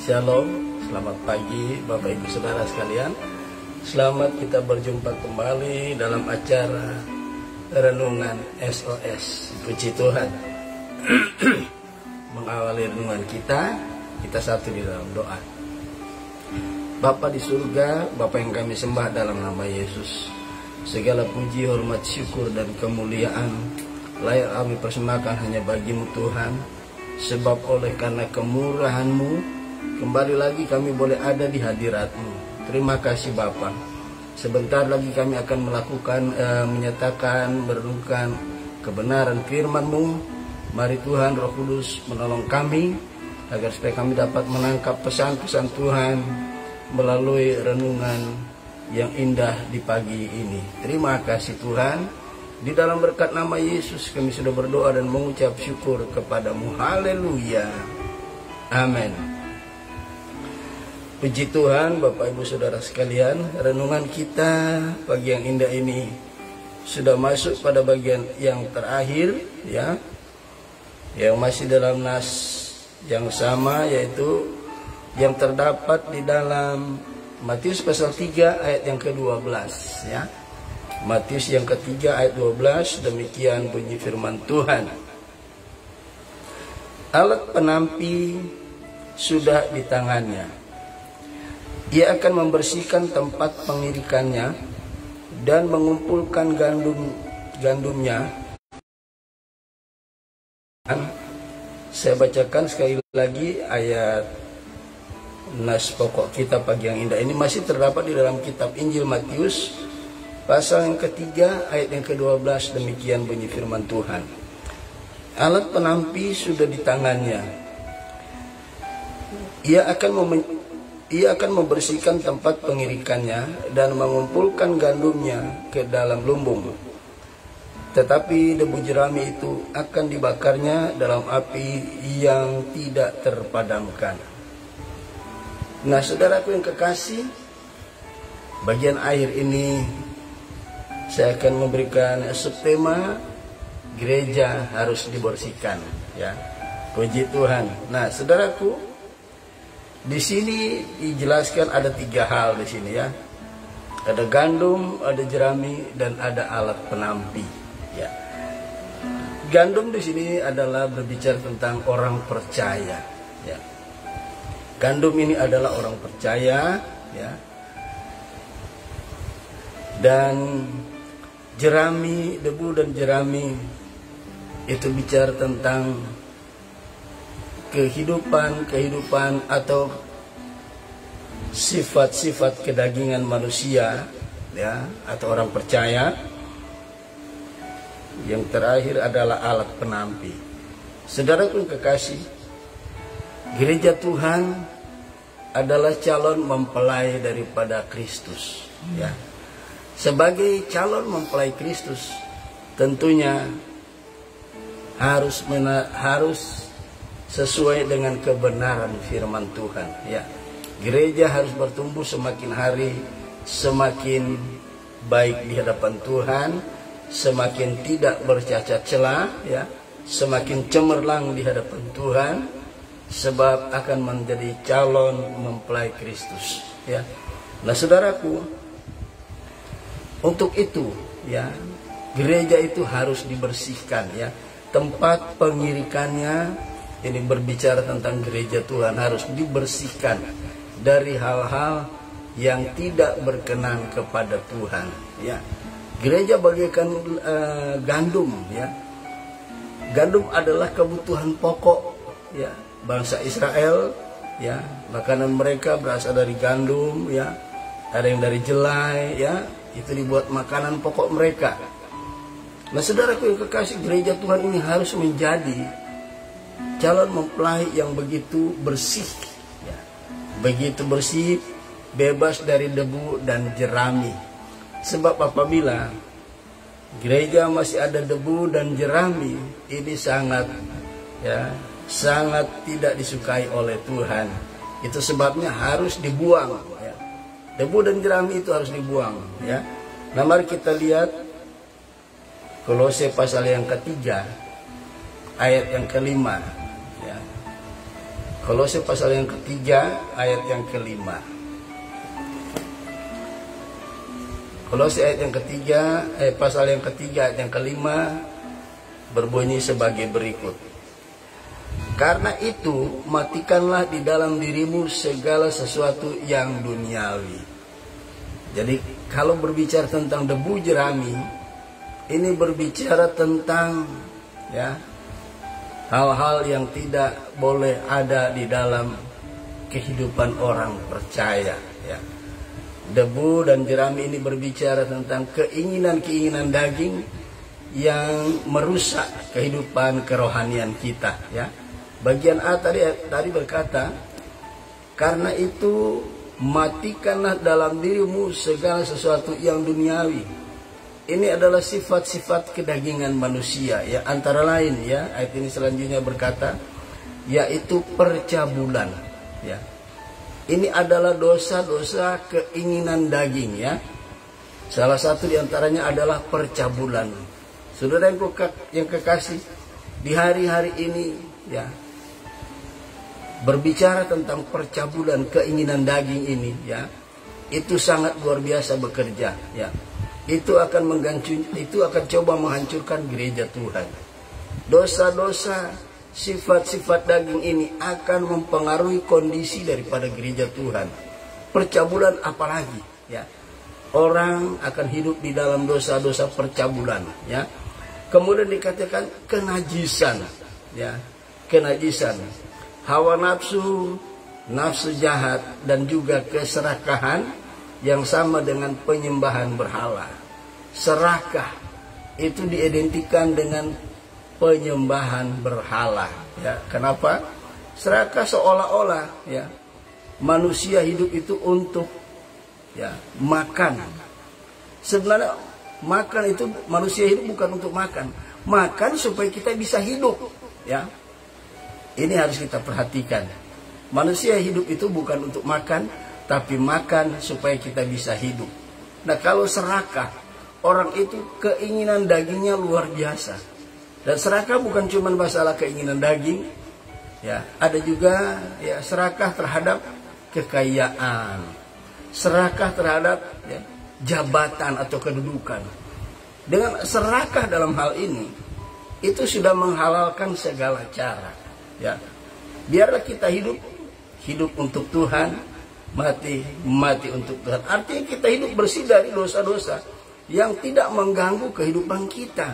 Shalom, selamat pagi Bapak Ibu Saudara sekalian. Selamat kita berjumpa kembali dalam acara Renungan SOS. Puji Tuhan. Mengawali renungan kita satu di dalam doa. Bapa di surga, Bapa yang kami sembah dalam nama Yesus, segala puji, hormat, syukur, dan kemuliaan layak kami persembahkan hanya bagi-Mu Tuhan. Sebab oleh karena kemurahan-Mu, kembali lagi kami boleh ada di hadirat-Mu. Terima kasih Bapa. Sebentar lagi kami akan melakukan, menyatakan, merenungkan kebenaran firman-Mu. Mari Tuhan Roh Kudus menolong kami, agar supaya kami dapat menangkap pesan-pesan Tuhan melalui renungan yang indah di pagi ini. Terima kasih Tuhan. Di dalam berkat nama Yesus kami sudah berdoa dan mengucap syukur kepada-Mu. Haleluya. Amin. Puji Tuhan, Bapak Ibu Saudara sekalian, renungan kita pagi yang indah ini sudah masuk pada bagian yang terakhir, ya, yang masih dalam nas yang sama, yaitu yang terdapat di dalam Matius pasal 3 ayat yang ke-12, ya. Matius yang ketiga ayat 12, demikian bunyi firman Tuhan. Alat penampi sudah di tangannya. Ia akan membersihkan tempat pengirikannya dan mengumpulkan gandumnya. Saya bacakan sekali lagi ayat nas pokok kita pagi yang indah ini, masih terdapat di dalam kitab Injil Matius pasal yang ketiga ayat yang ke-12, demikian bunyi firman Tuhan. Alat penampi sudah di tangannya. Ia akan membersihkan tempat pengirikannya dan mengumpulkan gandumnya ke dalam lumbung. Tetapi debu jerami itu akan dibakarnya dalam api yang tidak terpadamkan. Nah, saudaraku yang kekasih, bagian akhir ini saya akan memberikan subtema gereja harus dibersihkan, ya. Puji Tuhan. Nah, saudaraku, di sini dijelaskan ada 3 hal di sini, ya. Ada gandum, ada jerami, dan ada alat penampi, ya. Gandum di sini adalah berbicara tentang orang percaya, ya. Gandum ini adalah orang percaya, ya. Dan jerami, debu dan jerami itu bicara tentang kehidupan atau sifat-sifat kedagingan manusia, ya, atau orang percaya. Yang terakhir adalah alat penampi. Saudaraku yang kekasih, gereja Tuhan adalah calon mempelai daripada Kristus, ya. Sebagai calon mempelai Kristus, tentunya harus sesuai dengan kebenaran firman Tuhan, ya. Gereja harus bertumbuh semakin hari semakin baik di hadapan Tuhan, semakin tidak bercacat celah, ya, semakin cemerlang di hadapan Tuhan, sebab akan menjadi calon mempelai Kristus, ya. Nah, saudaraku, untuk itu, ya, gereja itu harus dibersihkan, ya. Tempat pengirikannya ini berbicara tentang gereja Tuhan harus dibersihkan dari hal-hal yang tidak berkenan kepada Tuhan, ya. Gereja bagaikan gandum, ya. Gandum adalah kebutuhan pokok, ya, bangsa Israel, ya. Makanan mereka berasal dari gandum, ya. Ada yang dari jelai, ya. Itu dibuat makanan pokok mereka. Nah, saudaraku yang kekasih, gereja Tuhan ini harus menjadi calon mempelai yang begitu bersih, ya. Begitu bersih, bebas dari debu dan jerami. Sebab apabila gereja masih ada debu dan jerami, ini sangat tidak disukai oleh Tuhan. Itu sebabnya harus dibuang, ya. Debu dan jerami itu harus dibuang, ya. Nah, mari kita lihat Kolose pasal yang ketiga ayat yang ke-5, ya. Kolose pasal yang ketiga ayat yang kelima. Kolose ayat yang ketiga, pasal yang ketiga ayat yang kelima berbunyi sebagai berikut. Karena itu matikanlah di dalam dirimu segala sesuatu yang duniawi. Jadi kalau berbicara tentang debu jerami, ini berbicara tentang ya hal-hal yang tidak boleh ada di dalam kehidupan orang percaya. Ya. Debu dan jerami ini berbicara tentang keinginan-keinginan daging yang merusak kehidupan kerohanian kita. Ya. Bagian A tadi berkata, karena itu matikanlah dalam dirimu segala sesuatu yang duniawi. Ini adalah sifat-sifat kedagingan manusia, ya, antara lain, ya. Ayat ini selanjutnya berkata, yaitu percabulan, ya. Ini adalah dosa-dosa keinginan daging, ya. Salah satu diantaranya adalah percabulan. Saudara yang kekasih, di hari-hari ini, ya, berbicara tentang percabulan keinginan daging ini, ya, itu sangat luar biasa bekerja, ya. Itu akan coba menghancurkan gereja Tuhan. Dosa-dosa, sifat-sifat daging ini akan mempengaruhi kondisi daripada gereja Tuhan. Percabulan apalagi, ya. Orang akan hidup di dalam dosa-dosa percabulan, ya. Kemudian dikatakan kenajisan, ya. Kenajisan, hawa nafsu, nafsu jahat, dan juga keserakahan yang sama dengan penyembahan berhala. Serakah itu diidentikan dengan penyembahan berhala, ya. Kenapa? Serakah seolah-olah, ya, manusia hidup itu untuk, ya, makan. Sebenarnya makan itu, manusia hidup bukan untuk makan. Makan supaya kita bisa hidup, ya. Ini harus kita perhatikan. Manusia hidup itu bukan untuk makan, tapi makan supaya kita bisa hidup. Nah, kalau serakah, orang itu keinginan dagingnya luar biasa. Dan serakah bukan cuma masalah keinginan daging, ya, ada juga, ya, serakah terhadap kekayaan, serakah terhadap, ya, jabatan atau kedudukan. Dengan serakah dalam hal ini, itu sudah menghalalkan segala cara, ya. Biarlah kita hidup untuk Tuhan, mati untuk Tuhan. Artinya kita hidup bersih dari dosa-dosa yang tidak mengganggu kehidupan kita.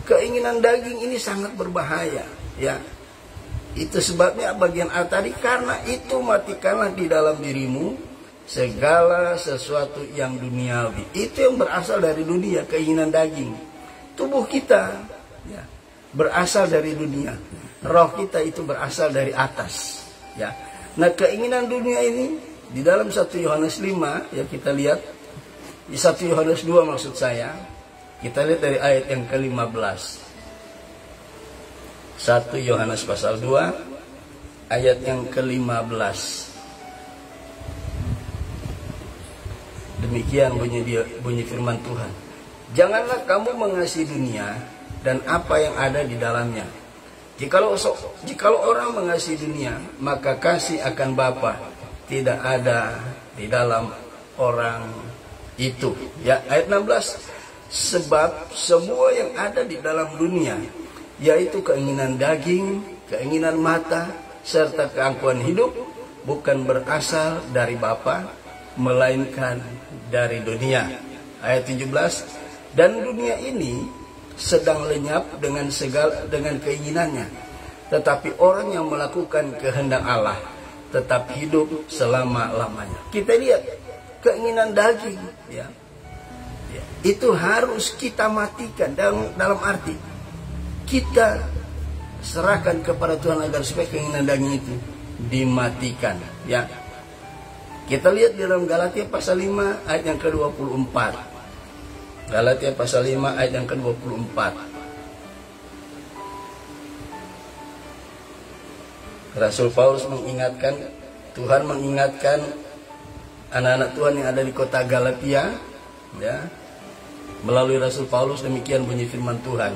Keinginan daging ini sangat berbahaya, ya. Itu sebabnya bagian A tadi, karena itu matikanlah di dalam dirimu segala sesuatu yang duniawi. Itu yang berasal dari dunia, keinginan daging. Tubuh kita, ya, berasal dari dunia. Roh kita itu berasal dari atas, ya. Nah, keinginan dunia ini di dalam 1 Yohanes 5, ya, kita lihat di 1 Yohanes 2 maksud saya, kita lihat dari ayat yang ke-15. 1 Yohanes pasal 2 ayat yang ke-15. Demikian bunyi firman Tuhan. Janganlah kamu mengasihi dunia dan apa yang ada di dalamnya. Jikalau orang mengasihi dunia, maka kasih akan Bapa tidak ada di dalam orang itu. Ya, ayat 16. Sebab semua yang ada di dalam dunia, yaitu keinginan daging, keinginan mata, serta keangkuhan hidup, bukan berasal dari Bapa, melainkan dari dunia. Ayat 17. Dan dunia ini sedang lenyap dengan keinginannya. Tetapi orang yang melakukan kehendak Allah tetap hidup selama-lamanya. Kita lihat keinginan daging, ya. Itu harus kita matikan, dalam arti kita serahkan kepada Tuhan agar supaya keinginan daging itu dimatikan, ya. Kita lihat di dalam Galatia pasal 5 ayat yang ke-24. Galatia pasal 5 ayat yang ke-24. Rasul Paulus mengingatkan, Tuhan mengingatkan anak-anak Tuhan yang ada di kota Galatia, ya, melalui Rasul Paulus. Demikian bunyi firman Tuhan.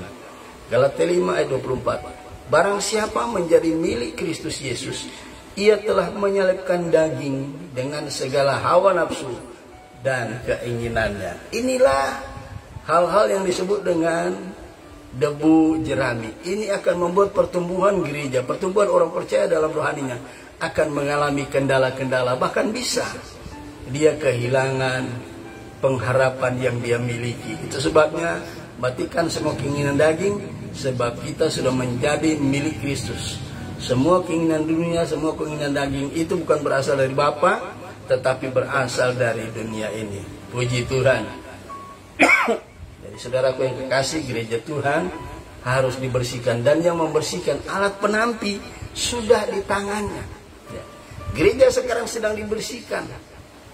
Galatia 5 ayat 24. Barang siapa menjadi milik Kristus Yesus, Ia telah menyelipkan daging dengan segala hawa nafsu dan keinginannya. Inilah hal-hal yang disebut dengan debu jerami. Ini akan membuat pertumbuhan gereja, pertumbuhan orang percaya dalam rohaninya akan mengalami kendala-kendala, bahkan bisa dia kehilangan pengharapan yang dia miliki. Itu sebabnya matikan semua keinginan daging, sebab kita sudah menjadi milik Kristus. Semua keinginan dunia, semua keinginan daging itu bukan berasal dari Bapa, tetapi berasal dari dunia ini. Puji Tuhan. Jadi saudaraku yang kekasih, gereja Tuhan harus dibersihkan, dan yang membersihkan alat penampi sudah di tangannya. Gereja sekarang sedang dibersihkan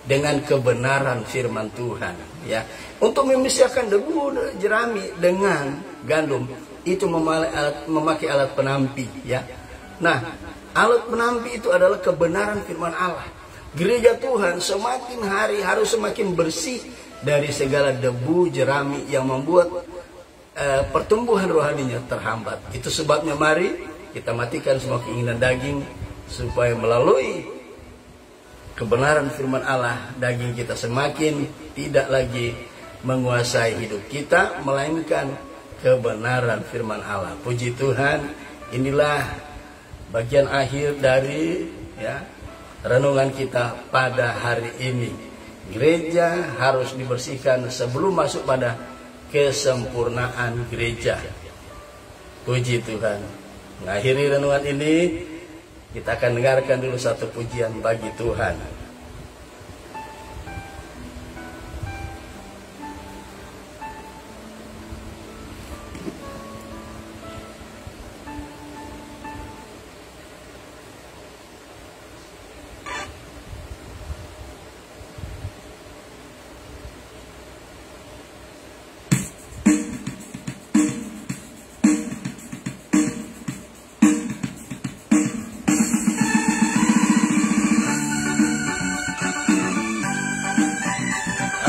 dengan kebenaran firman Tuhan. Ya, untuk memisahkan debu jerami dengan gandum itu memakai alat penampi. Ya, nah alat penampi itu adalah kebenaran firman Allah. Gereja Tuhan semakin hari harus semakin bersih dari segala debu jerami yang membuat pertumbuhan rohaninya terhambat. Itu sebabnya mari kita matikan semua keinginan daging, supaya melalui kebenaran firman Allah, daging kita semakin tidak lagi menguasai hidup kita, melainkan kebenaran firman Allah. Puji Tuhan. Inilah bagian akhir dari renungan kita pada hari ini. Gereja harus dibersihkan sebelum masuk pada kesempurnaan gereja. Puji Tuhan. Mengakhiri renungan ini, kita akan dengarkan dulu satu pujian bagi Tuhan.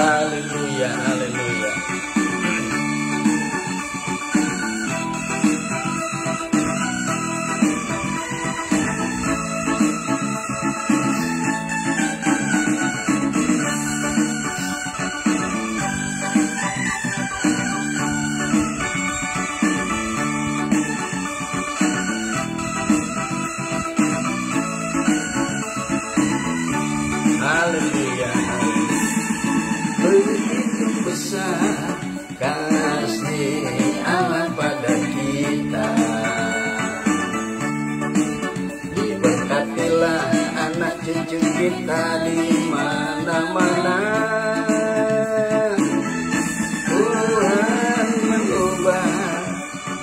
Haleluya, haleluya. Haleluya. Begitu besar kasih Allah pada kita, diberkatilah anak cucu kita di mana-mana. Tuhan mengubah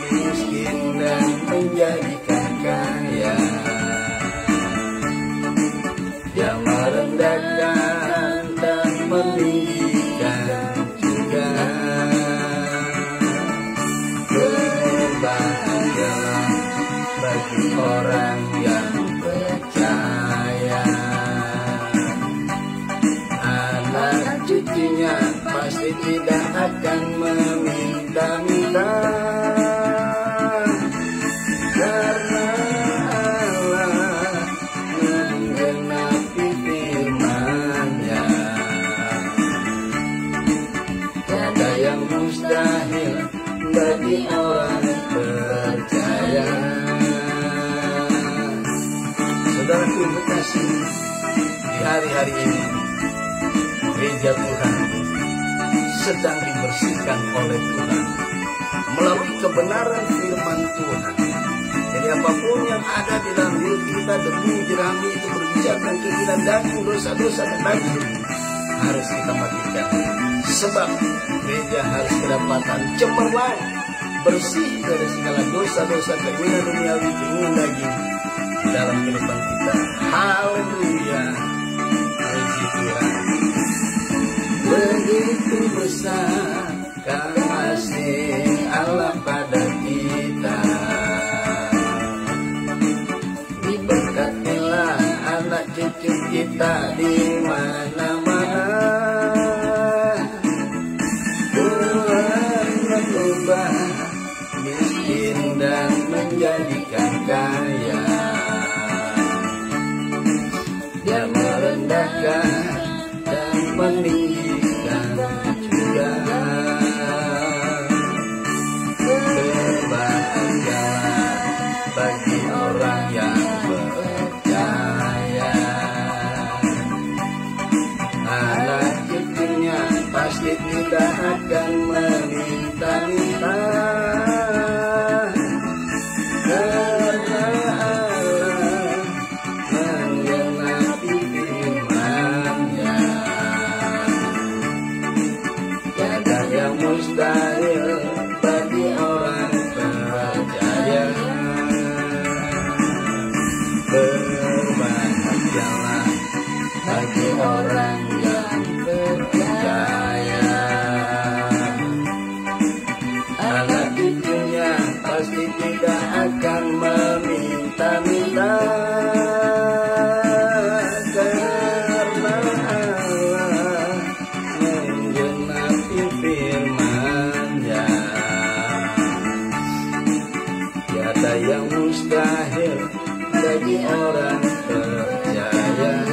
miskin dan menjadikan kaya, Dia merendahkan dan meninggikan juga. Berbahagialah bagi orang yang percaya, anak cucunya pasti tidak akan meminta-minta, karena Allah menggenapi firman-Nya. Tiada yang mustahil bagi orang percaya. Saudaraku yang kekasih, di hari-hari ini gereja Tuhan sedang dibersihkan oleh Tuhan melalui kebenaran firman Tuhan. Jadi apapun yang ada di dalam hidup kita, debu jerami itu berbicara tentang keinginan daging, dosa-dosa dan daging, harus kita matikan. Sebab gereja harus kedapatan cemerlang, bersih dari segala dosa-dosa, keinginan duniawi, keinginan daging di dalam kehidupan kita. Haleluya. Puji Tuhan. Begitu besar kasih Allah pada kita, diberkatilah anak cucu kita di mana-mana. Tuhan mengubah miskin dan menjadikan kaya, Dia merendahkan dan meninggikan juga. Berbahagialah bagi orang yang percaya. Anak cucunya pasti tidak akan meminta-minta, karena Allah menggenapi firman-Nya. Tiada yang mustahil bagi orang percaya. Berbahagialah bagi orang yang percaya. Anak cucunya pasti tidak akan meminta-minta, karena Allah menggenapi firman-Nya. Tiada yang mustahil bagi orang percaya.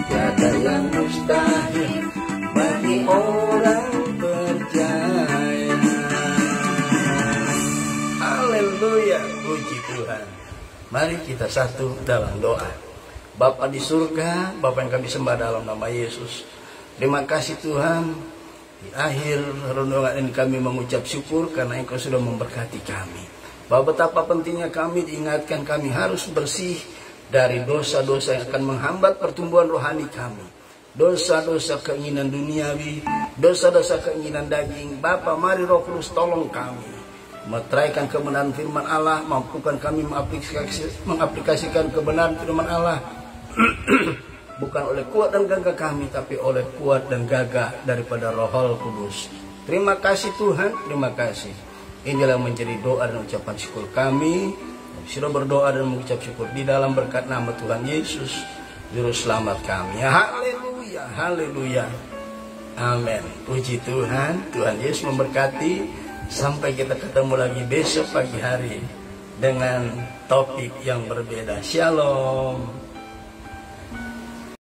Tiada yang mustahil bagi orang percaya. Haleluya, puji Tuhan. Mari kita satu dalam doa. Bapa di surga, Bapa yang kami sembah dalam nama Yesus, terima kasih Tuhan. Di akhir renungan ini kami mengucap syukur karena Engkau sudah memberkati kami. Bahwa betapa pentingnya kami diingatkan kami harus bersih dari dosa-dosa yang akan menghambat pertumbuhan rohani kami. Dosa-dosa keinginan duniawi, dosa-dosa keinginan daging. Bapa, mari Roh Kudus tolong kami meteraikan kebenaran firman Allah, mampukan kami mengaplikasikan kebenaran firman Allah bukan oleh kuat dan gagah kami, tapi oleh kuat dan gagah daripada Roh Kudus. Terima kasih Tuhan, terima kasih. Inilah menjadi doa dan ucapan syukur kami. Sudah berdoa dan mengucap syukur di dalam berkat nama Tuhan Yesus, Juru Selamat kami. Haleluya, haleluya. Amin. Puji Tuhan, Tuhan Yesus memberkati. Sampai kita ketemu lagi besok pagi hari dengan topik yang berbeda. Shalom.